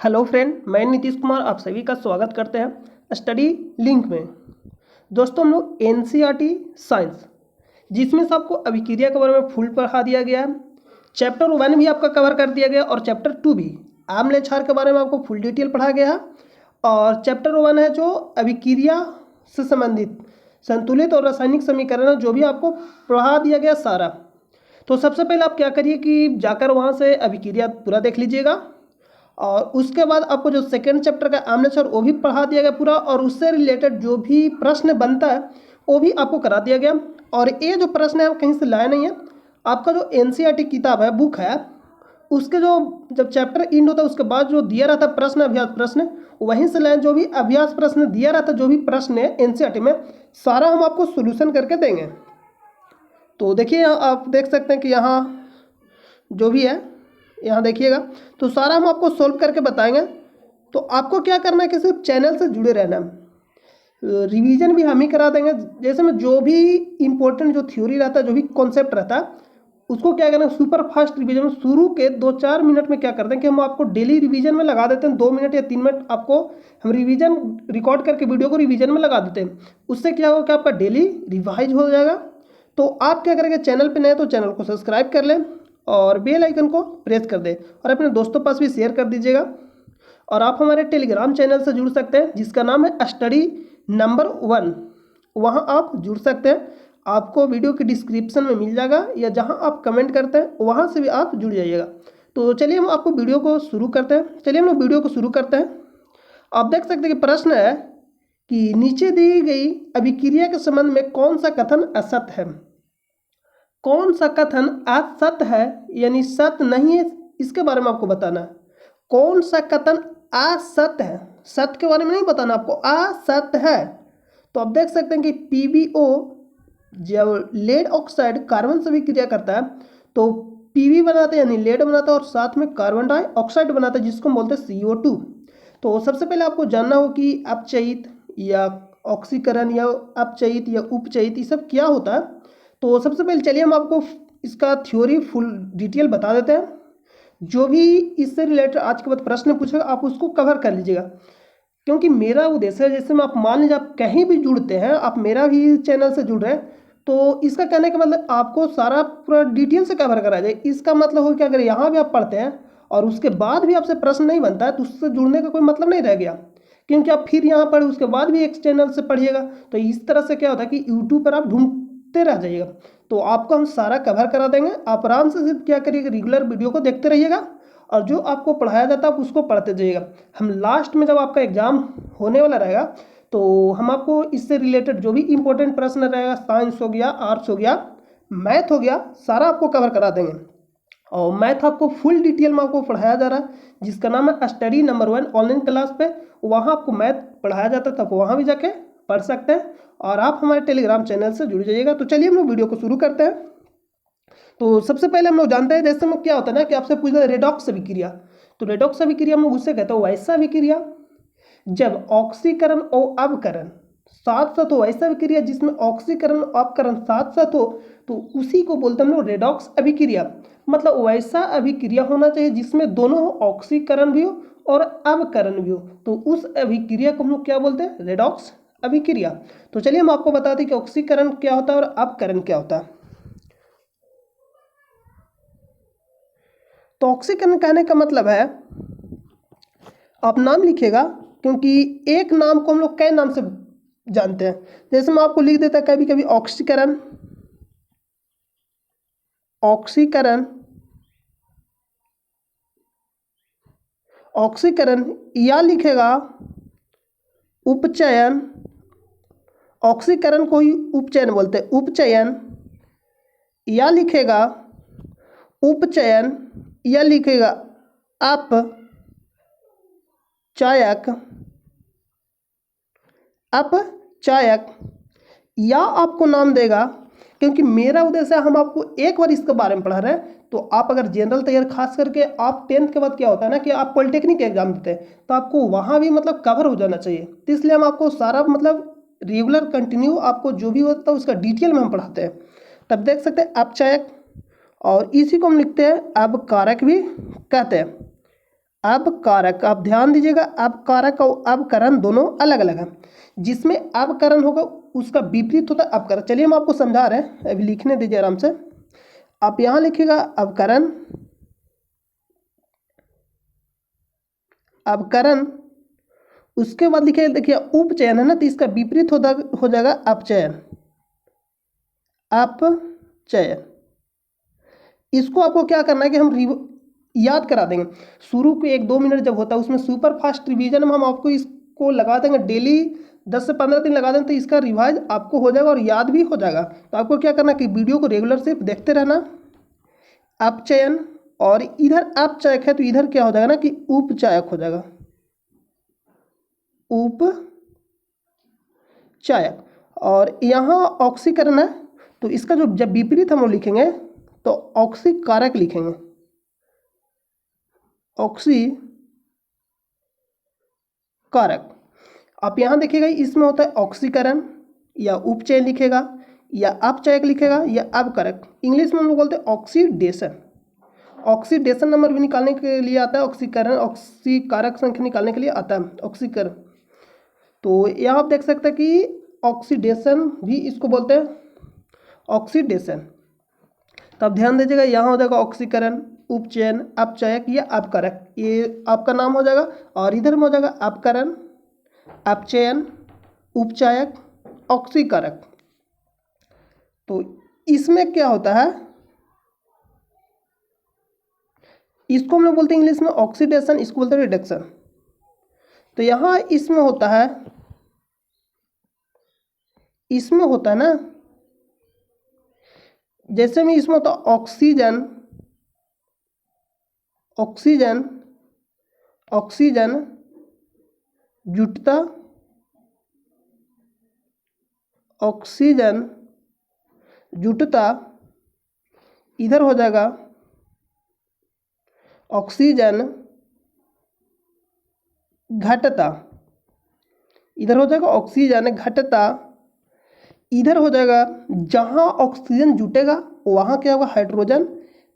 Hello friend, मैं नीतीश कुमार आप सभी का स्वागत करते हैं स्टडी लिंक में। दोस्तों, हम लोग एनसीईआरटी साइंस जिसमें से आपको अभिक्रिया के बारे में फुल पढ़ा दिया गया है। चैप्टर 1 भी आपका कवर कर दिया गया और चैप्टर 2 भी आम्ल क्षार के बारे में आपको फुल डिटेल पढ़ा गया है। और चैप्टर 1 है जो अभिक्रिया से संबंधित संतुलित और रासायनिक समीकरण जो भी आपको पढ़ा दिया गया सारा। तो सबसे पहले आप क्या करिए कि जाकर वहाँ से अभिक्रिया पूरा देख लीजिएगा और उसके बाद आपको जो सेकंड चैप्टर का आम्ल क्षार वो भी पढ़ा दिया गया पूरा, और उससे रिलेटेड जो भी प्रश्न बनता है वो भी आपको करा दिया गया। और ये जो प्रश्न है कहीं से लाया नहीं है, आपका जो एनसीईआरटी किताब है, बुक है, उसके जो जब चैप्टर एंड होता है उसके बाद जो दिया रहता है प्रश्न, अभ्यास प्रश्न, वहीं से लाए। जो भी अभ्यास प्रश्न दिया रहता है, जो भी प्रश्न है एनसीईआरटी में, सारा हम आपको सोल्यूशन करके देंगे। तो देखिए, आप देख सकते हैं कि यहाँ जो भी है, यहाँ देखिएगा, तो सारा हम आपको सोल्व करके बताएंगे। तो आपको क्या करना है कि सिर्फ चैनल से जुड़े रहना है। रिवीजन भी हम ही करा देंगे। जैसे में जो भी इम्पोर्टेंट जो थ्योरी रहता है, जो भी कॉन्सेप्ट रहता है, उसको क्या करना है, सुपर फास्ट रिवीजन में शुरू के 2-4 मिनट में क्या करते हैं कि हम आपको डेली रिवीजन में लगा देते हैं। 2 मिनट या 3 मिनट आपको हम रिवीजन रिकॉर्ड करके वीडियो को रिवीजन में लगा देते हैं। उससे क्या होगा कि आपका डेली रिवाइज हो जाएगा। तो आप क्या करेंगे, चैनल पर नए तो चैनल को सब्सक्राइब कर लें और बेल आइकन को प्रेस कर दें और अपने दोस्तों पास भी शेयर कर दीजिएगा। और आप हमारे टेलीग्राम चैनल से जुड़ सकते हैं जिसका नाम है स्टडी नंबर 1। वहाँ आप जुड़ सकते हैं, आपको वीडियो के डिस्क्रिप्शन में मिल जाएगा, या जहाँ आप कमेंट करते हैं वहाँ से भी आप जुड़ जाइएगा। तो चलिए हम आपको वीडियो को शुरू करते हैं। चलिए हम लोग वीडियो को शुरू करते हैं। आप देख सकते हैं कि प्रश्न है कि नीचे दी गई अभिक्रिया के संबंध में कौन सा कथन असत्य है। कौन सा कथन असत्य है यानी सत्य नहीं है, इसके बारे में आपको बताना है। कौन सा कथन असत्य है, सत्य के बारे में नहीं बताना आपको, असत्य है। तो आप देख सकते हैं कि पीबीओ जब लेड ऑक्साइड कार्बन से भी क्रिया करता है तो पीबी बनाता है यानी लेड बनाता है, और साथ में कार्बन डाइऑक्साइड बनाता है जिसको हम बोलते हैं CO2। तो सबसे पहले आपको जानना हो कि अपचयित या ऑक्सीकरण या अपचयित या उपचयित ये सब क्या होता है। तो सबसे पहले चलिए हम आपको इसका थ्योरी फुल डिटेल बता देते हैं। जो भी इससे रिलेटेड आज के बाद प्रश्न पूछेगा आप उसको कवर कर लीजिएगा, क्योंकि मेरा उद्देश्य है, जैसे में आप मान लीजिए आप कहीं भी जुड़ते हैं, आप मेरा भी चैनल से जुड़ रहे हैं, तो इसका कहने का मतलब आपको सारा पूरा डिटेल से कवर करा जाए। इसका मतलब हो कि अगर यहाँ भी आप पढ़ते हैं और उसके बाद भी आपसे प्रश्न नहीं बनता है तो उससे जुड़ने का कोई मतलब नहीं रह गया, क्योंकि आप फिर यहाँ पढ़े उसके बाद भी एक चैनल से पढ़िएगा। तो इस तरह से क्या होता है कि यूट्यूब पर आप ढूंढते रह जाइएगा। तो आपको हम सारा कवर करा देंगे। आप आराम से सिर्फ क्या करिएगा, रेगुलर वीडियो को देखते रहिएगा और जो आपको पढ़ाया जाता है आप उसको पढ़ते जाइएगा। हम लास्ट में जब आपका एग्जाम होने वाला रहेगा तो हम आपको इससे रिलेटेड जो भी इंपॉर्टेंट प्रश्न रहेगा, साइंस हो गया, आर्ट्स हो गया, मैथ हो गया, सारा आपको कवर करा देंगे। और मैथ आपको फुल डिटेल में आपको पढ़ाया जा रहा है जिसका नाम है स्टडी नंबर 1 ऑनलाइन क्लास पे। वहाँ आपको मैथ पढ़ाया जाता है, तो आप वहाँ भी जाके पढ़ सकते हैं और आप हमारे टेलीग्राम चैनल से जुड़ जाइएगा। तो चलिए हम लोग वीडियो को शुरू करते हैं। तो सबसे पहले हम लोग जानते हैं, जैसे में क्या होता है ना कि आपसे पूछता है रेडॉक्स अभिक्रिया। तो रेडॉक्स अभिक्रिया हम लोग उससे कहते हैं वैसा अभिक्रिया जब ऑक्सीकरण और अवकरण साथ साथ हो, ऐसा अभिक्रिया जिसमें ऑक्सीकरण और अवकरण साथ साथ हो, तो उसी को बोलते हैं हम लोग रेडॉक्स अभिक्रिया। मतलब वैसा अभिक्रिया होना चाहिए जिसमें दोनों ऑक्सीकरण भी हो और अवकरण भी हो, तो उस अभिक्रिया को हम लोग क्या बोलते हैं, रेडॉक्स अभिक्रिया। तो चलिए हम आपको बताते हैं कि ऑक्सीकरण क्या होता है और अवकरण क्या होता है। तो ऑक्सीकरण कहने का मतलब है, आप नाम लिखिएगा क्योंकि एक नाम को हम लोग कई नाम से जानते हैं। जैसे मैं आपको लिख देता कभी कभी ऑक्सीकरण, ऑक्सीकरण, ऑक्सीकरण, या लिखेगा उपचयन। ऑक्सीकरण को ही उपचयन बोलते हैं, उपचयन, या लिखेगा उपचयन, या लिखेगा अपचायक, अपचायक, या आपको नाम देगा, क्योंकि मेरा उद्देश्य है हम आपको एक बार इसके बारे में पढ़ा रहे हैं। तो आप अगर जनरल तैयार, खास करके आप 10th के बाद क्या होता है ना कि आप पॉलिटेक्निक एग्जाम देते हैं, तो आपको वहाँ भी मतलब कवर हो जाना चाहिए। तो इसलिए हम आपको सारा मतलब रेगुलर कंटिन्यू आपको जो भी होता है उसका डिटेल में हम पढ़ाते हैं। तब देख सकते हैं अपचायक, और इसी को हम लिखते हैं अवकारक भी कहते हैं। अपकारक। आप ध्यान दीजिएगा, अपकारक और अपकरण दोनों अलग अलग हैं। जिसमें अपकरण होगा उसका विपरीत होता है अपकरण। चलिए हम आपको समझा रहे हैं, अभी लिखने दीजिए आराम से। आप यहाँ लिखिएगा अपकरण, अपकरण, उसके बाद लिखिए, देखिए उपचयन है ना, तो इसका विपरीत हो जाएगा अपचयन, अपचयन। इसको आपको क्या करना है कि हम याद करा देंगे। शुरू के 1-2 मिनट जब होता है उसमें सुपर फास्ट रिवीजन में हम आपको इसको लगा देंगे, डेली 10 से 15 दिन लगा दें, तो इसका रिवाइज आपको हो जाएगा और याद भी हो जाएगा। तो आपको क्या करना है कि वीडियो को रेगुलर सिर्फ देखते रहना। अपचयन, और इधर अपचायक है तो इधर क्या हो जाएगा ना कि उपचायक हो जाएगा, उपचायक। और यहाँ ऑक्सीकरण है तो इसका जो जब विपरीत हम लोग लिखेंगे तो ऑक्सीकारक लिखेंगे, ऑक्सीकारक। आप यहाँ देखिएगा इसमें होता है ऑक्सीकरण या उपचयन लिखेगा, या अपचायक लिखेगा, या अपकारक। इंग्लिश में हम लोग बोलते हैं ऑक्सीडेशन। ऑक्सीडेशन नंबर भी निकालने के लिए आता है, ऑक्सीकरण, ऑक्सीकारक संख्या निकालने के लिए आता है ऑक्सीकरण। तो यहाँ आप देख सकते हैं कि ऑक्सीडेशन भी इसको बोलते हैं, ऑक्सीडेशन। तब ध्यान दीजिएगा, यहाँ हो जाएगा ऑक्सीकरण, उपचयन, अपचायक या अपकारक, ये आपका नाम हो जाएगा। और इधर में हो जाएगा अपकरण, अपचयन, उपचायक, ऑक्सीकारक। तो इसमें क्या होता है, इसको हम लोग बोलते हैं इंग्लिश में ऑक्सीडेशन, इसको बोलते हैं रिडक्शन। तो यहाँ इसमें होता है, इसमें होता है ना, जैसे में इसमें होता है ऑक्सीजन, ऑक्सीजन, ऑक्सीजन जुटता, ऑक्सीजन जुटता, इधर हो जाएगा ऑक्सीजन घटता, इधर हो जाएगा ऑक्सीजन घटता, इधर हो जाएगा जहाँ ऑक्सीजन जुटेगा वहाँ क्या होगा, हाइड्रोजन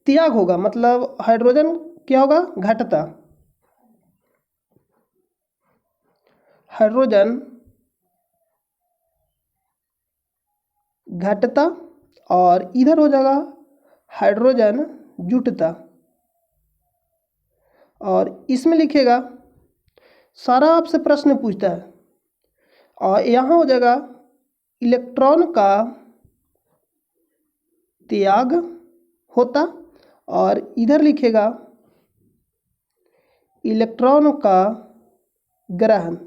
त्याग होगा, मतलब हाइड्रोजन क्या होगा, घटता, हाइड्रोजन घटता। और इधर हो जाएगा हाइड्रोजन जुटता। और इसमें लिखेगा, सारा आपसे प्रश्न पूछता है, और यहाँ हो जाएगा इलेक्ट्रॉन का त्याग होता, और इधर लिखेगा इलेक्ट्रॉन का ग्रहण।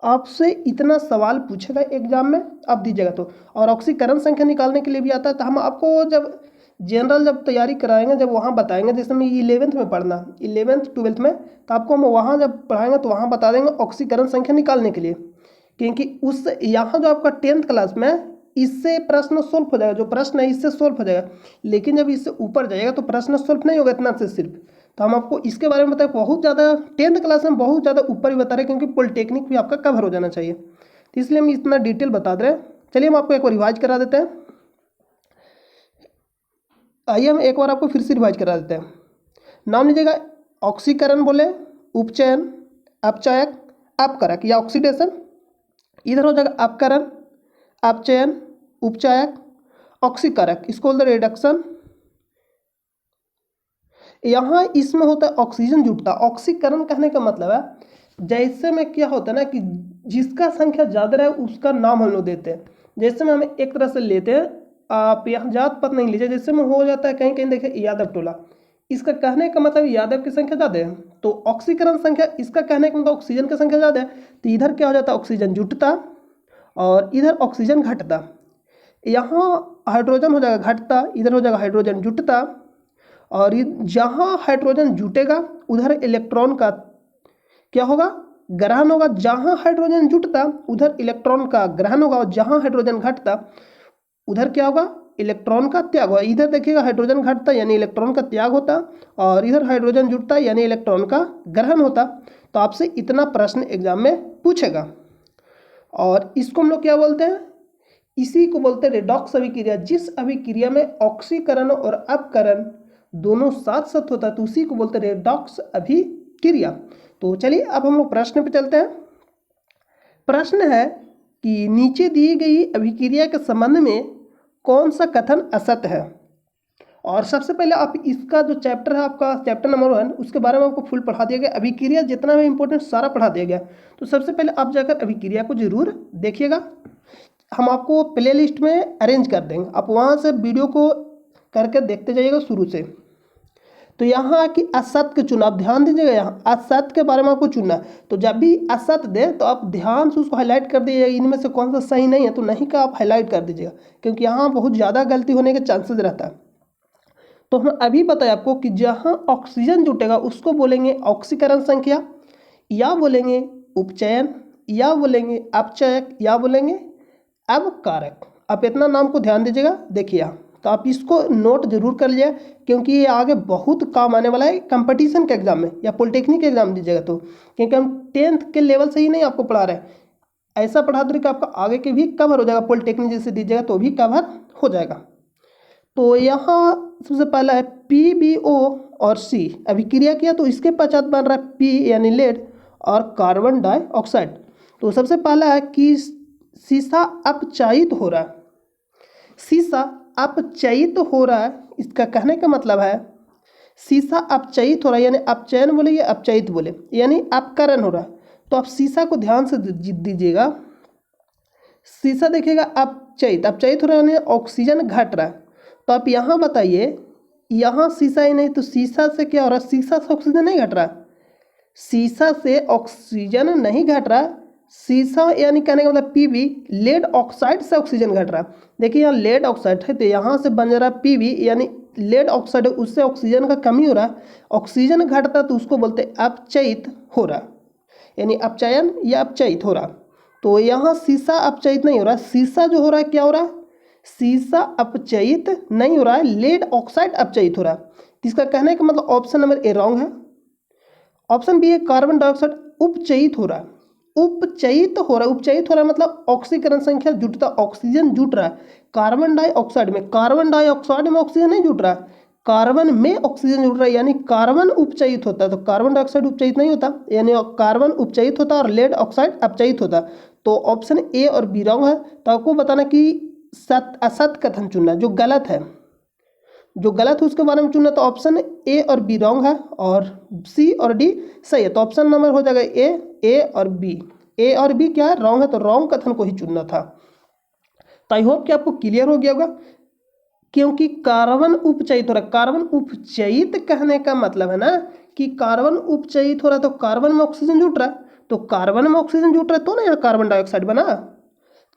आपसे इतना सवाल पूछेगा एग्जाम में, आप दीजिएगा तो। और ऑक्सीकरण संख्या निकालने के लिए भी आता है, तो हम आपको जब जनरल जब तैयारी कराएंगे, जब वहाँ बताएंगे, जैसे में 11th में पढ़ना, 11th 12th में, तो आपको हम वहाँ जब पढ़ाएंगे तो वहाँ बता देंगे ऑक्सीकरण संख्या निकालने के लिए। क्योंकि उस यहाँ जो आपका 10th क्लास में इससे प्रश्न सोल्व हो जाएगा, जो प्रश्न है इससे सोल्व हो जाएगा। लेकिन जब इससे ऊपर जाएगा तो प्रश्न सोल्व नहीं होगा इतना से सिर्फ। तो हम आपको इसके बारे में बताएं, बहुत ज़्यादा 10th क्लास में बहुत ज़्यादा ऊपर ही बता रहे हैं, क्योंकि पॉलिटेक्निक भी आपका कवर हो जाना चाहिए, तो इसलिए हम इतना डिटेल बता दे रहे हैं। चलिए हम आपको एक बार रिवाइज करा देते हैं। आइए हम एक बार आपको फिर से रिवाइज करा देते हैं। नाम लीजिएगा, ऑक्सीकरण बोले, उपचयन, अपचायक, अपकारक या ऑक्सीडेशन। इधर हो जाएगा अपकरण, अपचयन, उपचायक, ऑक्सीकारक, इसको बोलते हैं रिडक्शन। यहाँ इसमें होता है ऑक्सीजन जुटता। ऑक्सीकरण कहने का मतलब है, जैसे में क्या होता है ना कि जिसका संख्या ज़्यादा रहे उसका नाम हम लोग देते हैं। जैसे में हमें एक तरह से लेते हैं, आप यहाँ जात पात नहीं लीजिए, जैसे में हो जाता है कहीं कहीं देखिए यादव टोला, इसका कहने का मतलब यादव की संख्या ज़्यादा है, तो ऑक्सीकरण संख्या, इसका कहने का मतलब ऑक्सीजन की संख्या ज़्यादा है, तो इधर क्या हो जाता है, ऑक्सीजन जुटता और इधर ऑक्सीजन घटता। यहाँ हाइड्रोजन हो जाएगा घटता, इधर हो जाएगा हाइड्रोजन जुटता, और जहाँ हाइड्रोजन जुटेगा उधर इलेक्ट्रॉन का क्या होगा, ग्रहण होगा। जहाँ हाइड्रोजन जुटता उधर इलेक्ट्रॉन का ग्रहण होगा, और जहाँ हाइड्रोजन घटता उधर क्या होगा, इलेक्ट्रॉन का त्याग होगा। इधर देखिएगा हाइड्रोजन घटता यानी इलेक्ट्रॉन का त्याग होता, और इधर हाइड्रोजन जुटता यानी इलेक्ट्रॉन का ग्रहण होता। तो आपसे इतना प्रश्न एग्जाम में पूछेगा। और इसको हम लोग क्या बोलते हैं, इसी को बोलते हैं रेडॉक्स अभिक्रिया। जिस अभिक्रिया में ऑक्सीकरण और अपकरण दोनों साथ साथ होता है तो उसी को बोलते हैं रेडॉक्स अभिक्रिया। तो चलिए अब हम लोग प्रश्न पे चलते हैं। प्रश्न है कि नीचे दी गई अभिक्रिया के संबंध में कौन सा कथन असत्य है। और सबसे पहले आप इसका जो चैप्टर है आपका चैप्टर नंबर 1 उसके बारे में आपको फुल पढ़ा दिया गया, अभिक्रिया जितना भी इंपॉर्टेंट सारा पढ़ा दिया गया। तो सबसे पहले आप जाकर अभिक्रिया को जरूर देखिएगा, हम आपको प्ले लिस्ट में अरेंज कर देंगे, आप वहाँ से वीडियो को करके देखते जाइएगा शुरू से। तो यहाँ की असत्य चुना, आप ध्यान दीजिएगा, यहाँ असत्य के बारे में आपको चुनना। तो जब भी असत्य दे तो आप ध्यान से उसको हाईलाइट कर दीजिएगा, इनमें से कौन सा सही नहीं है तो नहीं का आप हाईलाइट कर दीजिएगा, क्योंकि यहाँ बहुत ज़्यादा गलती होने के चांसेस रहता है। तो हम अभी बताएं आपको कि जहाँ ऑक्सीजन जुटेगा उसको बोलेंगे ऑक्सीकरण संख्या, या बोलेंगे उपचयन, या बोलेंगे अपचयक, या बोलेंगे अवकारक। आप इतना नाम को ध्यान दीजिएगा। देखिए तो आप इसको नोट जरूर कर लिया, क्योंकि ये आगे बहुत काम आने वाला है कंपटीशन के एग्जाम में या पॉलिटेक्निक एग्जाम दीजिएगा तो, क्योंकि हम 10th के लेवल से ही नहीं आपको पढ़ा रहे हैं, ऐसा पढ़ा दे कि आपका आगे के भी कवर हो जाएगा, पॉलिटेक्निक जैसे दीजिएगा तो भी कवर हो जाएगा। तो यहाँ सबसे पहला है PbO और C अभिक्रिया किया तो इसके पश्चात बन रहा है P यानी लेड और कार्बन डाइऑक्साइड। तो सबसे पहला है कि सीसा अपचयित हो रहा है, सीसा अपचयित हो रहा है, इसका कहने का मतलब है सीसा अपचयित हो रहा है, यानी अपचयन बोले या अपचयित बोले, यानी अपकरण हो रहा है। तो आप सीसा को ध्यान से दीजिएगा, सीसा देखिएगा अपचयित, अपचयित हो रहा है यानी ऑक्सीजन घट रहा है। तो आप यहाँ बताइए, यहाँ सीसा ही नहीं तो सीसा से क्या हो रहा है, सीसा से ऑक्सीजन नहीं घट रहा, सीसा से ऑक्सीजन नहीं घट रहा, सीसा यानी कहने का मतलब Pb लेड ऑक्साइड से ऑक्सीजन घट रहा है। देखिए यहाँ लेड ऑक्साइड है तो यहाँ से बन जा रहा है Pb यानी लेड ऑक्साइड, उससे ऑक्सीजन का कमी हो रहा है, ऑक्सीजन घटता तो उसको बोलते हैं अपचयित हो रहा, यानी अपचयन या अपचयित हो रहा। तो यहाँ सीसा अपचयित नहीं हो रहा, सीसा जो हो रहा है क्या हो रहा है, सीसा अपचयित नहीं हो रहा है, लेड ऑक्साइड अपचयित हो रहा है। इसका कहने का मतलब ऑप्शन नंबर ए रॉन्ग है। ऑप्शन बी है कार्बन डाइऑक्साइड उपचयित हो रहा है, उपचयित हो रहा है, उपचयित हो रहा है मतलब ऑक्सीकरण संख्या जुटता, ऑक्सीजन जुट रहा है कार्बन डाइऑक्साइड में, कार्बन डाइऑक्साइड में ऑक्सीजन नहीं जुट रहा है, कार्बन में ऑक्सीजन जुट रहा है, यानी कार्बन उपचयित होता है। तो कार्बन डाइऑक्साइड उपचयित नहीं होता, यानी कार्बन उपचयित होता और लेड ऑक्साइड अपचयित होता। तो ऑप्शन ए और बी रॉन्ग है। तो आपको बताना कि असत कथन चुनना, जो गलत है, जो गलत है उसके बारे में चुनना। तो ऑप्शन ए और बी रॉन्ग है और सी और डी सही है। तो ऑप्शन नंबर हो जाएगा ए और बी, ए और बी क्या है रॉन्ग है, तो रॉन्ग कथन को ही चुनना था। तो आई होप कि आपको क्लियर हो गया होगा, क्योंकि कार्बन उपचयित हो रहा है, कार्बन उपचयित कहने का मतलब है ना कि कार्बन उपचयित हो रहा है तो कार्बन में ऑक्सीजन जुट रहा है, तो कार्बन में ऑक्सीजन जुट रहा है तो ना यहाँ कार्बन डाइऑक्साइड बना,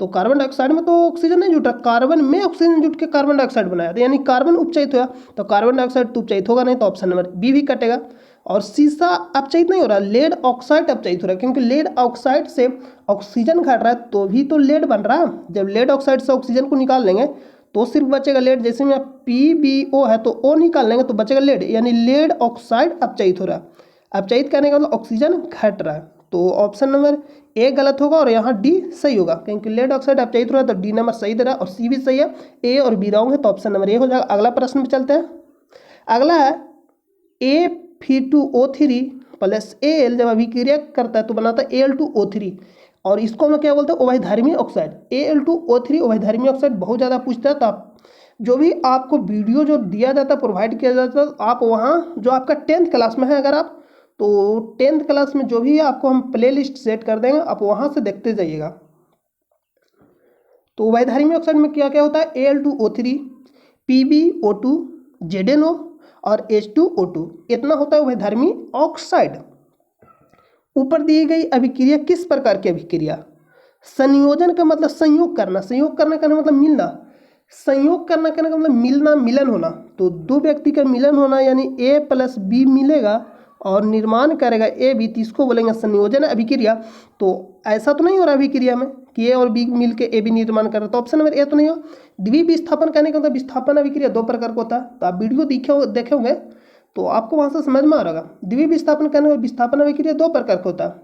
तो कार्बन डाइऑक्साइड में तो ऑक्सीजन नहीं जुट रहा, कार्बन में ऑक्सीजन जुट के कार्बन डाइऑक्साइड बनाया, तो यानी कार्बन उपचयित हुआ, तो कार्बन डाइऑक्साइड तो उपचयित होगा नहीं, तो ऑप्शन नंबर बी भी कटेगा। और सीसा अपचयित नहीं हो रहा, लेड ऑक्साइड अपचयित हो रहा है, क्योंकि लेड ऑक्साइड से ऑक्सीजन घट रहा है तो भी तो लेड बन रहा है। जब लेड ऑक्साइड से ऑक्सीजन को निकाल लेंगे तो सिर्फ बचेगा लेड, जैसे में PbO है तो O निकाल लेंगे तो बचेगा लेड, यानी लेड ऑक्साइड अपचयित हो रहा है। अपचयित करने का मतलब ऑक्सीजन घट रहा है, तो ऑप्शन नंबर ए गलत होगा और यहाँ डी सही होगा, क्योंकि लेड ऑक्साइड अपचयित हो रहा है तो डी नंबर सही दे रहा है और सी भी सही है, ए और बी रॉन्ग है, तो ऑप्शन नंबर ए हो जाएगा। अगला प्रश्न पे चलते हैं। अगला है Fe2O3 प्लस Al जब अभिक्रिया करता है तो बनाता है Al2O3, और इसको हम लोग क्या बोलते हैं उभयधर्मी ऑक्साइड, Al2O3 उभयधर्मी ऑक्साइड बहुत ज़्यादा पूछता है। तो आप जो भी आपको वीडियो जो दिया जाता है प्रोवाइड किया जाता है, आप वहाँ जो आपका 10th क्लास में है अगर आप, तो 10th क्लास में जो भी आपको हम प्ले लिस्ट सेट कर देंगे, आप वहाँ से देखते जाइएगा। तो उभयधर्मी ऑक्साइड में क्या क्या होता है, Al2O3, PbO2, ZnO और H2O2, इतना होता है उभयधर्मी ऑक्साइड। ऊपर दी गई अभिक्रिया किस प्रकार की अभिक्रिया, संयोजन का मतलब संयोग करना, संयोग करना का मतलब मिलना, संयोग करना का मतलब मिलना, मिलन होना, तो दो व्यक्ति का मिलन होना, यानी A प्लस बी मिलेगा और निर्माण करेगा ए बी, इसको बोलेंगे संयोजन अभिक्रिया। तो ऐसा तो नहीं हो रहा अभिक्रिया में कि ए और बी मिल के ए बी निर्माण कर रहा है, तो ऑप्शन नंबर ए तो नहीं हो। द्विविस्थापन कहने का मतलब विस्थापन अभिक्रिया दो प्रकार का होता है, तो आप वीडियो देखे होंगे तो आपको वहाँ से समझ में आ रहा होगा। द्विविस्थापन कहने का विस्थापन अभिक्रिया दो प्रकार का होता है,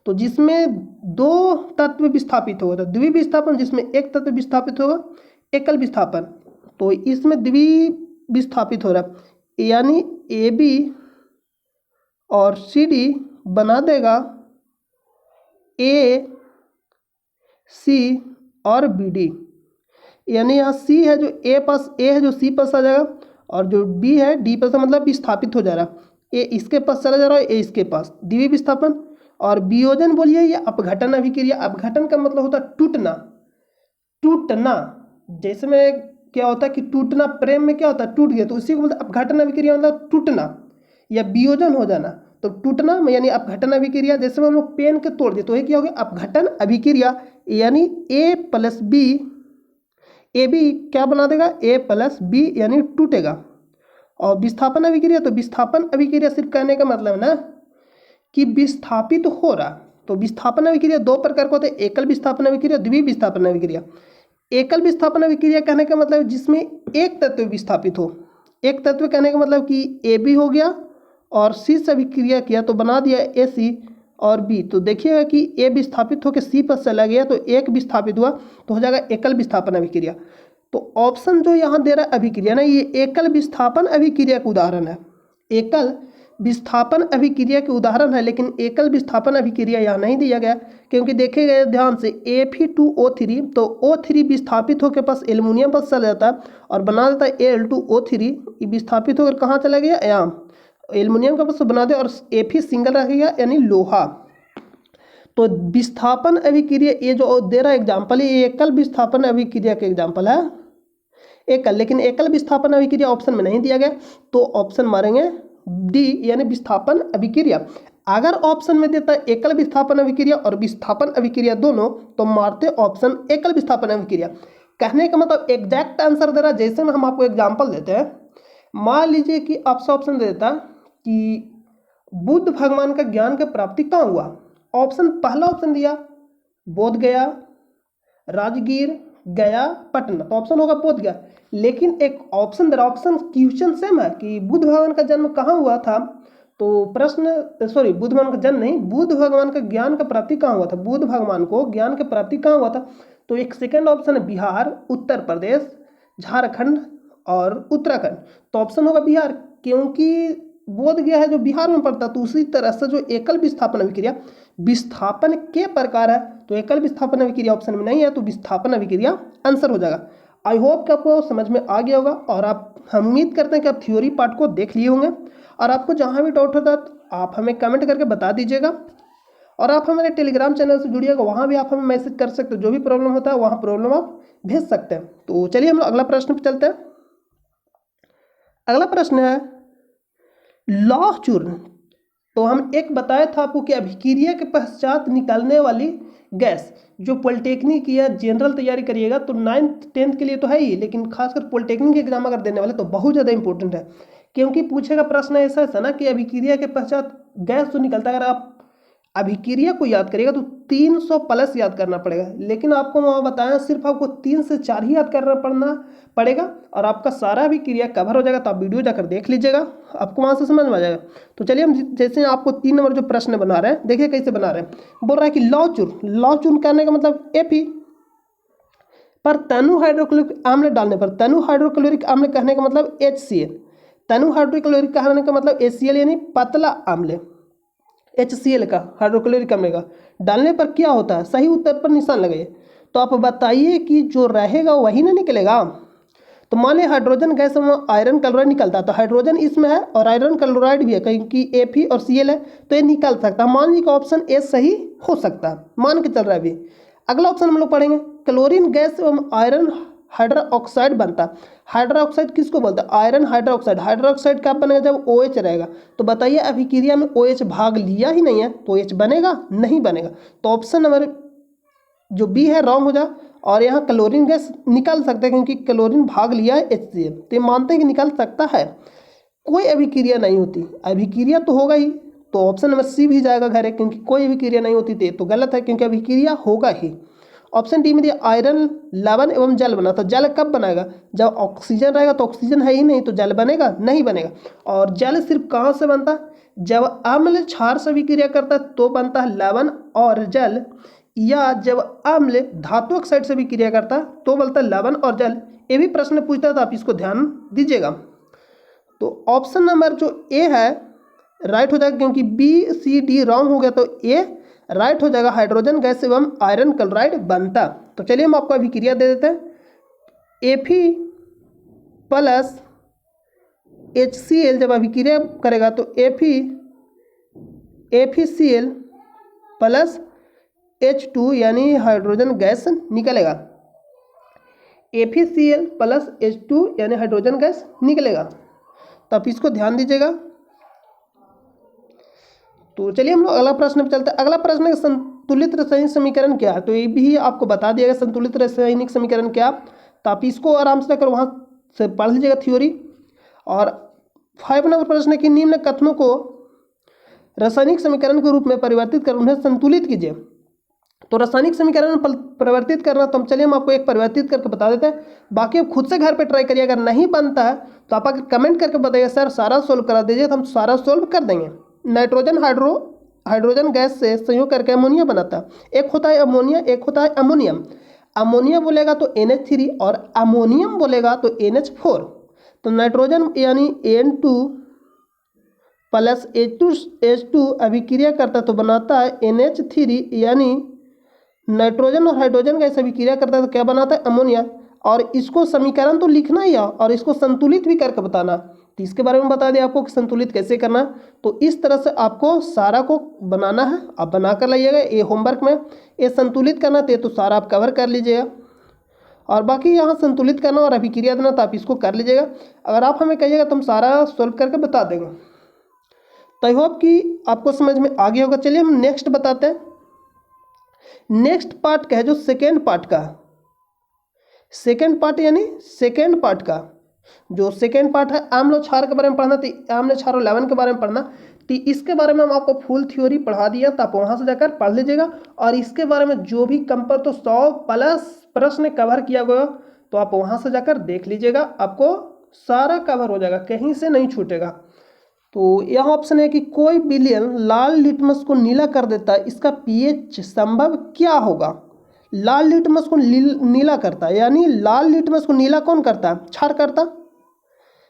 तो जिसमें दो तत्व विस्थापित होगा, तो द्विविस्थापन जिसमें एक तत्व विस्थापित होगा, एकल विस्थापन, तो इसमें द्विविस्थापित हो रहा है, यानी AB और CD बना देगा AC और BD। यानी यहाँ C है जो A पास, A है जो C पास आ जाएगा, और जो B है D पास, मतलब विस्थापित हो जा रहा है। A इसके पास चला जा रहा है, A इसके पास, द्वितीय विस्थापन। और वियोजन बोलिए या अपघटन अभिक्रिया। अपघटन का मतलब होता है टूटना, टूटना। जैसे में क्या होता है कि टूटना, प्रेम में क्या होता है, टूट गया, तो उसी को बोलते हैं अपघटन अभिक्रिया, मतलब टूटना या वियोजन हो जाना। तो टूटना यानी अपघटन अभिक्रिया। जैसे में हम लोग पेन के तोड़ दिए तो ये क्या हो गया, अपघटन अभिक्रिया। यानी A प्लस B, AB क्या बना देगा, A प्लस B, यानी टूटेगा। और विस्थापन अभिक्रिया, तो विस्थापन अभिक्रिया सिर्फ कहने का मतलब ना कि विस्थापित हो रहा। तो विस्थापन अभिक्रिया दो प्रकार का होता है, एकल विस्थापन अभिक्रिया, द्वितीय विस्थापन अभिक्रिया। एकल विस्थापन अभिक्रिया कहने का मतलब जिसमें एक तत्व विस्थापित हो। एक तत्व कहने का मतलब कि AB हो गया और C से अभिक्रिया किया तो बना दिया AC और B। तो देखिएगा कि A विस्थापित होकर C पर चला गया तो एक विस्थापित हुआ, तो हो जाएगा एकल विस्थापन अभिक्रिया। तो ऑप्शन जो यहाँ दे रहा है अभिक्रिया ना, ये एकल विस्थापन अभिक्रिया का उदाहरण है, एकल विस्थापन अभिक्रिया के उदाहरण है। लेकिन एकल विस्थापन अभिक्रिया यहाँ नहीं दिया गया, क्योंकि देखे गए ध्यान से Fe2O3, तो O3 विस्थापित होकर पास एल्युमिनियम पर चला जाता है और बना देता है Al2O3। ये विस्थापित होकर कहाँ चला गया, यहाँ एल्युमिनियम का पास बना दिया, और Fe सिंगल रह गया यानी लोहा। तो विस्थापन अभिक्रिया ये जो दे रहा एग्जाम्पल, ये एकल विस्थापन अभिक्रिया का एग्जाम्पल है, एकल। लेकिन एकल विस्थापन अभिक्रिया ऑप्शन में नहीं दिया गया, तो ऑप्शन मारेंगे डी, यानी विस्थापन अभिक्रिया। अगर ऑप्शन में देता है एकल विस्थापन अभिक्रिया और विस्थापन अभिक्रिया दोनों, तो मारते ऑप्शन एकल विस्थापन अभिक्रिया। कहने का मतलब एग्जैक्ट आंसर दे रहा। जैसे में हम आपको एग्जाम्पल देते हैं, मान लीजिए कि आपसे ऑप्शन दे देता कि बुद्ध भगवान का ज्ञान की प्राप्ति कहाँ हुआ। ऑप्शन पहला ऑप्शन दिया बोध गया, राजगीर, गया, पटना, तो ऑप्शन होगा बोध गया। लेकिन एक ऑप्शन दे रहा, ऑप्शन क्वेश्चन सेम है कि बुद्ध भगवान का जन्म कहाँ हुआ था, तो प्रश्न सॉरी बुद्ध भगवान का जन्म नहीं, बुद्ध भगवान का ज्ञान का प्राप्ति कहाँ हुआ था, बुद्ध भगवान को ज्ञान की प्राप्ति कहाँ हुआ था। तो एक सेकेंड ऑप्शन है बिहार, उत्तर प्रदेश, झारखंड और उत्तराखंड। तो ऑप्शन होगा बिहार, क्योंकि बोध गया है जो बिहार में पड़ता। तो उसी तरह से जो एकल विस्थापन अभिक्रिया विस्थापन के प्रकार है, तो एकल विस्थापन अभिक्रिया ऑप्शन में नहीं है, तो विस्थापन अभिक्रिया आंसर हो जाएगा। आई होप कि आपको समझ में आ गया होगा, और हम उम्मीद करते हैं कि आप थ्योरी पार्ट को देख लिए होंगे। और आपको जहाँ भी डाउट होता है तो आप हमें कमेंट करके बता दीजिएगा, और आप हमारे टेलीग्राम चैनल से जुड़िएगा, वहाँ भी आप हमें मैसेज कर सकते हो। जो भी प्रॉब्लम होता है वहाँ प्रॉब्लम आप भेज सकते हैं। तो चलिए हम लोग अगला प्रश्न पर चलते हैं। अगला प्रश्न है लौह चूर्ण। तो हम एक बताया था आपको कि अभिक्रिया के पश्चात निकलने वाली गैस, जो पॉलिटेक्निक या जनरल तैयारी करिएगा तो 9th 10th के लिए तो है ही, लेकिन खासकर पॉलिटेक्निक एग्जाम अगर देने वाले तो बहुत ज़्यादा इंपॉर्टेंट है। क्योंकि पूछेगा प्रश्न ऐसा है ना कि अभिक्रिया के पश्चात गैस जो निकलता है, अगर आप अभिक्रिया को याद करिएगा तो 300 प्लस याद करना पड़ेगा। लेकिन आपको वहाँ बताया सिर्फ आपको 3 से 4 ही याद करना पड़ेगा, और आपका सारा अभिक्रिया कवर हो जाएगा। तो आप वीडियो जाकर देख लीजिएगा, आपको वहाँ से समझ में आ जाएगा। तो चलिए हम जैसे आपको 3 नंबर जो प्रश्न बना रहे हैं, देखिए कैसे बना रहे हैं। बोल रहा है कि लौह चूर्ण करने का मतलब Fe पर तनु हाइड्रोक्लोरिक अम्ल डालने पर, तनु हाइड्रोक्लोरिक अम्ल कहने का मतलब HCl, तनु हाइड्रोक्लोरिक कहने का मतलब HCl यानी पतला अम्ल, HCl का हाइड्रोक्लोरिक अम्ल का डालने पर क्या होता है, सही उत्तर पर निशान लगाइए। तो आप बताइए कि जो रहेगा वही ना निकलेगा। तो मान लिया हाइड्रोजन गैस में आयरन क्लोराइड निकलता है, तो हाइड्रोजन इसमें है और आयरन क्लोराइड भी है, क्योंकि Fe और Cl है, तो ये निकल सकता है। मान लीजिए कि ऑप्शन ए सही हो सकता है, मान के चल रहा है अभी। अगला ऑप्शन हम लोग पढ़ेंगे, क्लोरीन गैस एवं आयरन हाइड्रोक्साइड बनता है। हाइड्रोक्साइड किसको बोलते हैं, आयरन हाइड्रोक्साइड। हाइड्रोक्साइड कब बनेगा, जब OH रहेगा। तो बताइए अभिक्रिया में OH भाग लिया ही नहीं है, तो OH बनेगा नहीं बनेगा। तो ऑप्शन नंबर जो बी है रॉन्ग हो जा, और यहाँ क्लोरीन गैस निकल सकता है क्योंकि क्लोरीन भाग लिया है HCl, तो ये मानते हैं कि निकल सकता है। कोई अभिक्रिया नहीं होती, अभिक्रिया तो होगा ही, तो ऑप्शन नंबर सी भी जाएगा घर है, क्योंकि कोई अभिक्रिया नहीं होती तो गलत है, क्योंकि अभिक्रिया होगा ही। ऑप्शन डी में दिया आयरन लवण एवं जल बना, तो जल कब बनाएगा, जब ऑक्सीजन रहेगा। तो ऑक्सीजन है ही नहीं, तो जल बनेगा नहीं बनेगा। और जल सिर्फ कहाँ से बनता है, जब अम्ल क्षार से अभिक्रिया करता है तो बनता है लवण और जल, या जब अम्ल धातु ऑक्साइड से भी क्रिया करता है तो बोलता है लवण और जल। ये भी प्रश्न पूछता है, तो आप इसको ध्यान दीजिएगा। तो ऑप्शन नंबर जो ए है राइट हो जाएगा, क्योंकि बी सी डी रॉन्ग हो गया तो ए राइट हो जाएगा। हाइड्रोजन गैस एवं आयरन क्लोराइड बनता। तो चलिए हम आपको अभिक्रिया दे देते हैं। Fe प्लस HCl जब अभिक्रिया करेगा तो FeCl प्लस H2 यानी हाइड्रोजन गैस निकलेगा। FeCl प्लस H2 यानी हाइड्रोजन गैस निकलेगा। तो आप इसको ध्यान दीजिएगा। तो चलिए हम लोग अगला प्रश्न पे चलते हैं। अगला प्रश्न है संतुलित रासायनिक समीकरण क्या है। तो ये भी आपको बता दिया गया संतुलित रासायनिक समीकरण क्या। तो आप इसको आराम से जाकर वहाँ से पढ़ लीजिएगा थ्योरी। और 5 नंबर प्रश्न है कि निम्न कथनों को रासायनिक समीकरण के रूप में परिवर्तित कर उन्हें संतुलित कीजिए। तो रासायनिक समीकरण में परिवर्तित करना, तो हम चलिए हम आपको एक परिवर्तित करके बता देते हैं। बाकी आप खुद से घर पे ट्राई करिए। अगर नहीं बनता है तो आप अगर कमेंट करके बताइए सर सारा सोल्व करा दीजिए, तो हम सारा सोल्व कर देंगे। नाइट्रोजन हाइड्रोजन गैस से संयोग करके अमोनिया बनाता है। एक होता है अमोनिया, एक होता है अमोनियम। अमोनिया बोलेगा तो NH3 और अमोनियम बोलेगा तो NH4। तो नाइट्रोजन यानी N2 प्लस H2 अभिक्रिया करता तो बनाता है NH3 यानी नाइट्रोजन और हाइड्रोजन गैस अभिक्रिया करता है तो क्या बनाता है अमोनिया। और इसको समीकरण तो लिखना ही है और इसको संतुलित भी करके बताना। तो इसके बारे में बता दिया आपको कि संतुलित कैसे करना। तो इस तरह से आपको सारा को बनाना है, आप बना कर लाइएगा। ये होमवर्क में ये संतुलित करना तो सारा आप कवर कर लीजिएगा। और बाकी यहाँ संतुलित करना और अभिक्रिया देना तो आप इसको कर लीजिएगा। अगर आप हमें कहिएगा तो हम सारा सोल्व करके बता देंगे। तो आई होप कि आपको समझ में आ गया होगा। चलिए हम नेक्स्ट बताते हैं। नेक्स्ट पार्ट का है जो सेकेंड पार्ट का, सेकेंड पार्ट यानी सेकेंड पार्ट का जो सेकेंड पार्ट है आम्ल और क्षार के बारे में पढ़ना। तो आम्ल क्षार और लवण के बारे में पढ़ना। तो इसके बारे में हम आपको फुल थ्योरी पढ़ा दिया, तो आप वहाँ से जाकर पढ़ लीजिएगा। और इसके बारे में जो भी कम पर तो 100 प्लस प्रश्न कवर किया गया, तो आप वहाँ से जाकर देख लीजिएगा। आपको सारा कवर हो जाएगा, कहीं से नहीं छूटेगा। तो यह ऑप्शन है कि कोई विलयन लाल लिटमस को नीला कर देता है, इसका pH संभव क्या होगा। लाल लिटमस को नीला करता है, यानी लाल लिटमस को नीला कौन करता है, क्षार करता।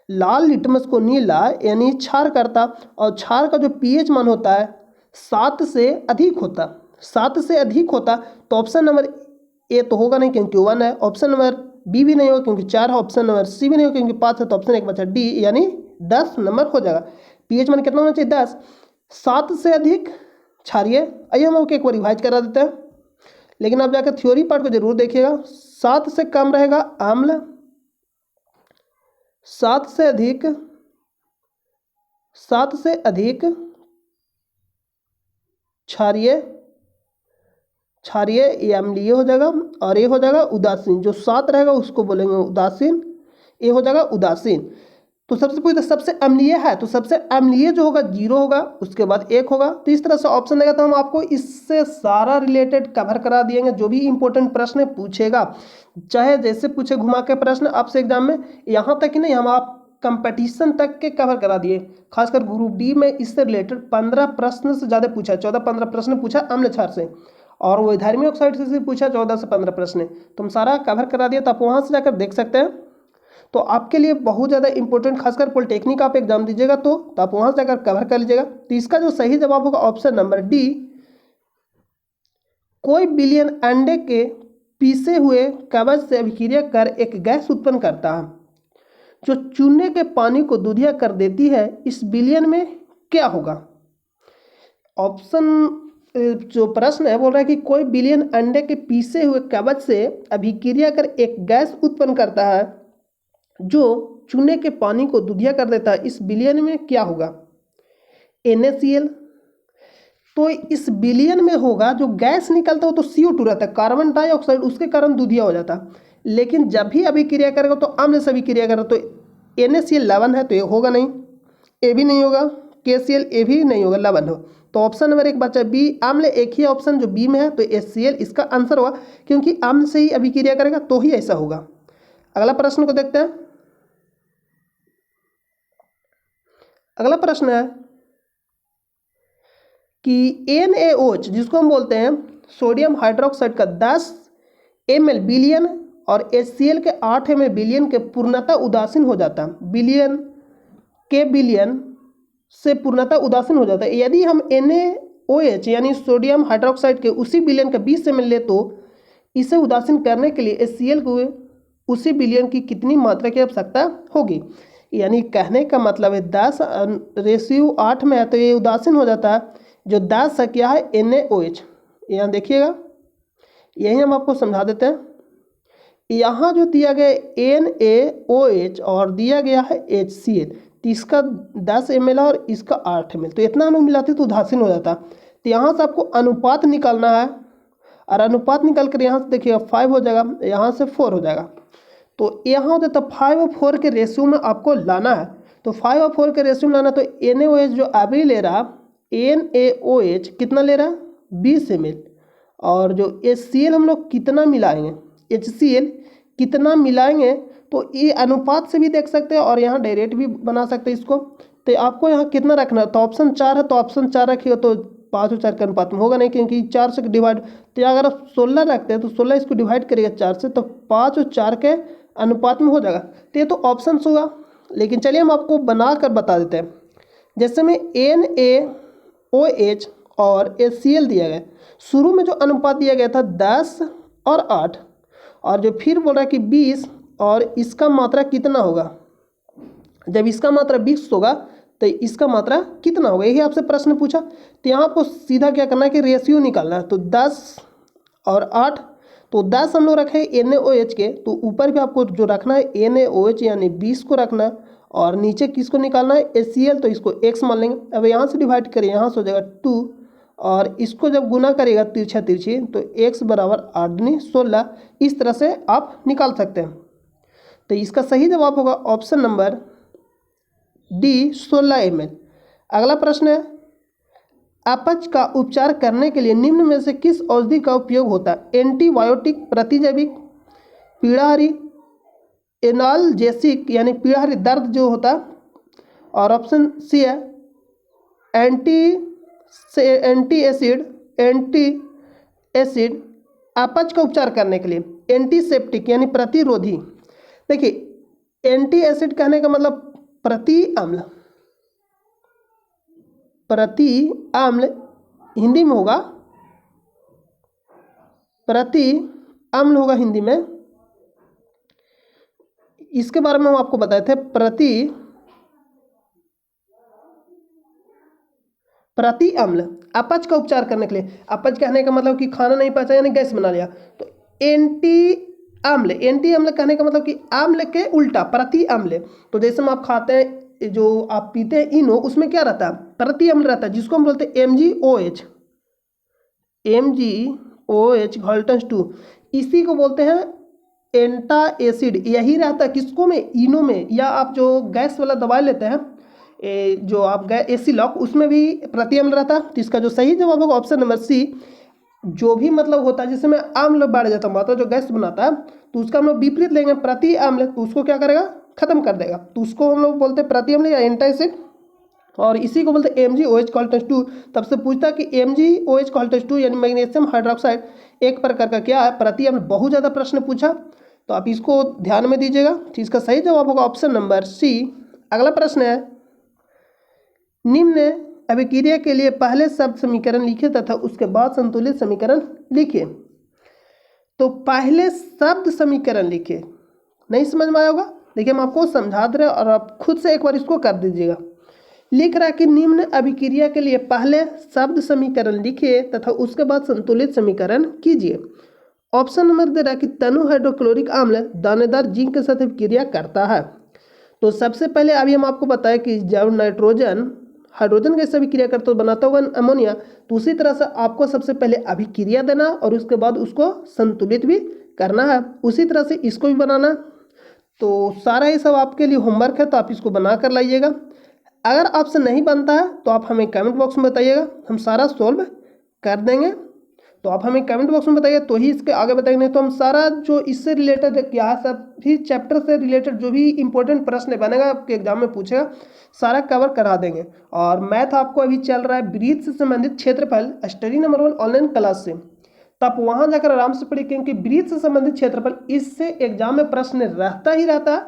लाल लिटमस को नीला यानी क्षार करता। और क्षार का जो pH मान होता है 7 से अधिक होता, 7 से अधिक होता। तो ऑप्शन नंबर ए तो होगा नहीं क्योंकि 1 है। ऑप्शन नंबर बी भी नहीं होगा क्योंकि 4 है। ऑप्शन नंबर सी भी नहीं होगा क्योंकि 5 है। तो ऑप्शन एक बचा डी यानी 10 नंबर हो जाएगा। pH मान कितना होना चाहिए 10। 7 से अधिक क्षारीय। आइए हम आपको एक बार रिवाइज करा देते हैं, लेकिन आप जाकर थ्योरी पार्ट को जरूर देखिएगा। 7 से कम रहेगा आम्ल, 7 से अधिक क्षारीय, क्षारीय ये अम्लीय हो जाएगा। और ये हो जाएगा उदासीन। जो 7 रहेगा उसको बोलेंगे उदासीन, ये हो जाएगा उदासीन। तो सबसे पूछे सबसे अम्लीय है, तो सबसे अम्लीय जो होगा 0 होगा, उसके बाद 1 होगा। तो इस तरह से ऑप्शन देगा। तो हम आपको इससे सारा रिलेटेड कवर करा दिएंगे। जो भी इंपॉर्टेंट प्रश्न पूछेगा, चाहे जैसे पूछे घुमा के प्रश्न आपसे एग्जाम में, यहाँ तक ही नहीं हम आप कंपटीशन तक के कवर करा दिए। खासकर ग्रुप डी में इससे रिलेटेड 15 प्रश्न से ज़्यादा पूछा, 14-15 प्रश्न पूछा अम्ल क्षार से। और वो धार्मिक ऑक्साइड से पूछा 14 से 15 प्रश्न। तो हम सारा कवर करा दिया, तो आप वहाँ से जाकर देख सकते हैं। तो आपके लिए बहुत ज़्यादा इंपॉर्टेंट, खासकर पॉलिटेक्निक आप एग्जाम दीजिएगा तो आप वहाँ से जाकर कवर कर लीजिएगा। तो इसका जो सही जवाब होगा ऑप्शन नंबर डी। कोई बिलियन अंडे के पीसे हुए कवच से अभिक्रिया कर एक गैस उत्पन्न करता है जो चूने के पानी को दूधिया कर देती है। इस बिलियन में क्या होगा। ऑप्शन जो प्रश्न है बोल रहा है कि कोई बिलियन अंडे के पीसे हुए कवच से अभिक्रिया कर एक गैस उत्पन्न करता है जो चूने के पानी को दूधिया कर देता है। इस बिलियन में क्या होगा। NaCl। तो इस बिलियन में होगा जो गैस निकलता है तो CO2 रहता है, कार्बन डाइऑक्साइड, उसके कारण दूधिया हो जाता है। लेकिन जब भी अभिक्रिया करेगा तो अम्ल से अभिक्रिया करेगा तो NaCl लवण है, तो ये होगा नहीं, ए भी नहीं होगा, KCl ए भी नहीं होगा, लवण हो। तो ऑप्शन नंबर एक बचा बी अम्ल। एक ही ऑप्शन जो बी में है, तो HCl इसका आंसर होगा, क्योंकि अम्ल से ही अभिक्रिया करेगा तो ही ऐसा होगा। अगला प्रश्न को देखते हैं। अगला प्रश्न है कि NaOH जिसको हम बोलते हैं सोडियम हाइड्रोक्साइड का 10 ml बिलियन और HCl के 8 ml बिलियन के पूर्णतः उदासीन हो जाता है। बिलियन के विलयन से पूर्णतः उदासीन हो जाता है। यदि हम NaOH यानी सोडियम हाइड्रोक्साइड के उसी विलयन का 20 ml ले तो इसे उदासीन करने के लिए HCl को उसी विलयन की कितनी मात्रा की आवश्यकता होगी। यानी कहने का मतलब है 10:8 में है तो ये उदासीन हो जाता है। जो 10 है क्या है NaOH, यहाँ देखिएगा, यही हम आपको समझा देते हैं। यहाँ जो दिया गया NaOH और दिया गया है HCl, तो इसका 10 ml और इसका 8 ml, तो इतना हम लोग मिलाते तो उदासीन हो जाता। तो यहाँ से आपको अनुपात निकालना है और अनुपात निकाल कर यहाँ से देखिएगा 5 हो जाएगा, यहाँ से 4 हो जाएगा। तो यहाँ होता है तो 5 और 4 के रेशियो में आपको लाना है। तो 5 और 4 के रेशियो में लाना, तो NaOH जो अभी ले रहा, NaOH कितना ले रहा है 20 ml, और जो HCl हम लोग कितना मिलाएंगे, HCl कितना मिलाएंगे, तो ये अनुपात से भी देख सकते हैं और यहाँ डायरेक्ट भी बना सकते हैं इसको। तो आपको यहाँ कितना रखना है, तो ऑप्शन 4 है तो ऑप्शन 4 रखिए, तो 5 और 4 के अनुपात में होगा नहीं, क्योंकि 4 से डिवाइड, तो अगर आप 16 रखते हैं तो 16 इसको डिवाइड करिएगा 4 से, तो 5 और 4 के अनुपात में हो जाएगा। तो ये तो ऑप्शन होगा, लेकिन चलिए हम आपको बना कर बता देते हैं। जैसे में NaOH और HCl दिया गया, शुरू में जो अनुपात दिया गया था 10 और 8, और जो फिर बोल रहा है कि 20, और इसका मात्रा कितना होगा, जब इसका मात्रा 20 होगा तो इसका मात्रा कितना होगा, यही आपसे प्रश्न पूछा। तो यहाँ आपको सीधा क्या करना है कि रेशियो निकालना है। तो 10 और 8, तो 10 हम लोग रखे NaOH के, तो ऊपर भी आपको जो रखना है NaOH यानी 20 को रखना है, और नीचे किसको निकालना है HCl, तो इसको x मान लेंगे। अब यहाँ से डिवाइड करिए, यहाँ से हो जाएगा 2, और इसको जब गुना करिएगा तिरछा तिरछी, तो x बराबर 8 दूनी 16। इस तरह से आप निकाल सकते हैं। तो इसका सही जवाब होगा ऑप्शन नंबर डी 16 ml। अगला प्रश्न है, अपच का उपचार करने के लिए निम्न में से किस औषधि का उपयोग होता है, एंटीबायोटिक, प्रतिजैविक, पीड़ाहारी, एनाल्जेसिक यानी पीड़ाहारी दर्द जो होता है, और ऑप्शन सी है एंटी एसिड अपच का उपचार करने के लिए, एंटीसेप्टिक यानी प्रतिरोधी। देखिए एंटी एसिड कहने का मतलब प्रति अम्ल हिंदी में होगा, प्रति अम्ल होगा हिंदी में। इसके बारे में हम आपको बताए थे, प्रति अम्ल अपच का उपचार करने के लिए। अपच कहने का मतलब कि खाना नहीं पचा यानी गैस बना लिया, तो एंटी अम्ल कहने का मतलब कि अम्ल के उल्टा प्रति अम्ल। तो जैसे में आप खाते हैं, जो आप पीते हैं इनो, उसमें क्या रहता है प्रति अम्ल रहता है, जिसको हम बोलते हैं MgOH Galton's 2, इसी को बोलते हैं एंटा एसिड। यही रहता है किसको में, इनो में, या आप जो गैस वाला दवाई लेते हैं, जो आप गए एसिलॉक, उसमें भी प्रति अम्ल रहता है। तो इसका जो सही जवाब होगा ऑप्शन नंबर सी। जो भी मतलब होता है जिसमें अम्ल बढ़ जाता है, मतलब जो गैस बनाता है, तो उसका हम लोग विपरीत लेंगे प्रति अम्ल, तो उसको क्या करेगा खत्म कर देगा, तो उसको हम लोग बोलते हैं प्रति अम्ल या एंटा एसिड, और इसी को बोलते हैं MgOH Galton's 2। तब से पूछता है कि MgOH Galton's 2 यानी मैग्नीशियम हाइड्रोक्साइड एक प्रकार का क्या है प्रति अम्ल। बहुत ज़्यादा प्रश्न पूछा, तो आप इसको ध्यान में दीजिएगा। तो इसका सही जवाब होगा ऑप्शन नंबर सी। अगला प्रश्न है, निम्न अभिक्रिया के लिए पहले शब्द समीकरण लिखिए तथा उसके बाद संतुलित समीकरण लिखिए। तो पहले शब्द समीकरण लिखिए, नहीं समझ में आया होगा, देखिए हम आपको समझा दे रहे हैं और आप खुद से एक बार इसको कर दीजिएगा। लिख रहा है कि निम्न अभिक्रिया के लिए पहले शब्द समीकरण लिखिए तथा उसके बाद संतुलित समीकरण कीजिए। ऑप्शन नंबर दे रहा है कि तनु हाइड्रोक्लोरिक अम्ल दानेदार जिंक के साथ अभिक्रिया करता है। तो सबसे पहले अभी हम आपको बताएं कि जब नाइट्रोजन हाइड्रोजन कैसे अभिक्रिया करता है, बनाता होगा अमोनिया, तो उसी तरह से आपको सबसे पहले अभिक्रिया देना और उसके बाद उसको संतुलित भी करना है। उसी तरह से इसको भी बनाना। तो सारा ये सब आपके लिए होमवर्क है, तो आप इसको बना कर लाइएगा। अगर आपसे नहीं बनता है तो आप हमें कमेंट बॉक्स में बताइएगा, हम सारा सॉल्व कर देंगे। तो आप हमें कमेंट बॉक्स में बताइए तो ही इसके आगे बताएंगे, नहीं तो हम सारा जो इससे रिलेटेड क्या सब भी चैप्टर से रिलेटेड जो भी इंपॉर्टेंट प्रश्न बनेगा आपके एग्जाम में पूछेगा, सारा कवर करा देंगे। और मैथ आपको अभी चल रहा है ब्रीथ से संबंधित क्षेत्रफल स्टडी नंबर 1 ऑनलाइन क्लास से, तो आप वहाँ जाकर आराम से पढ़िए, क्योंकि ब्रीथ से संबंधित क्षेत्रफल इससे एग्जाम में प्रश्न रहता ही रहता है।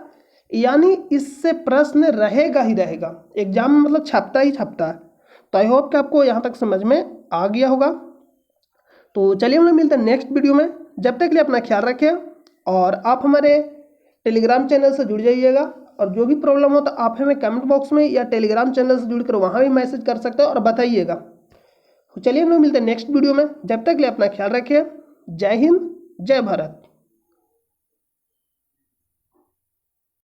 यानी इससे प्रश्न रहेगा ही रहेगा, एग्जाम में मतलब छपता ही छपता है। तो आई होप कि आपको यहाँ तक समझ में आ गया होगा। तो चलिए हम लोग मिलते हैं नेक्स्ट वीडियो में। जब तक के लिए अपना ख्याल रखें और आप हमारे टेलीग्राम चैनल से जुड़ जाइएगा, और जो भी प्रॉब्लम हो तो आप हमें कमेंट बॉक्स में या टेलीग्राम चैनल से जुड़कर वहाँ भी मैसेज कर सकते हो और बताइएगा। तो चलिए हम लोग मिलते हैं नेक्स्ट वीडियो में। जब तक के लिए अपना ख्याल रखें। जय हिंद, जय भारत।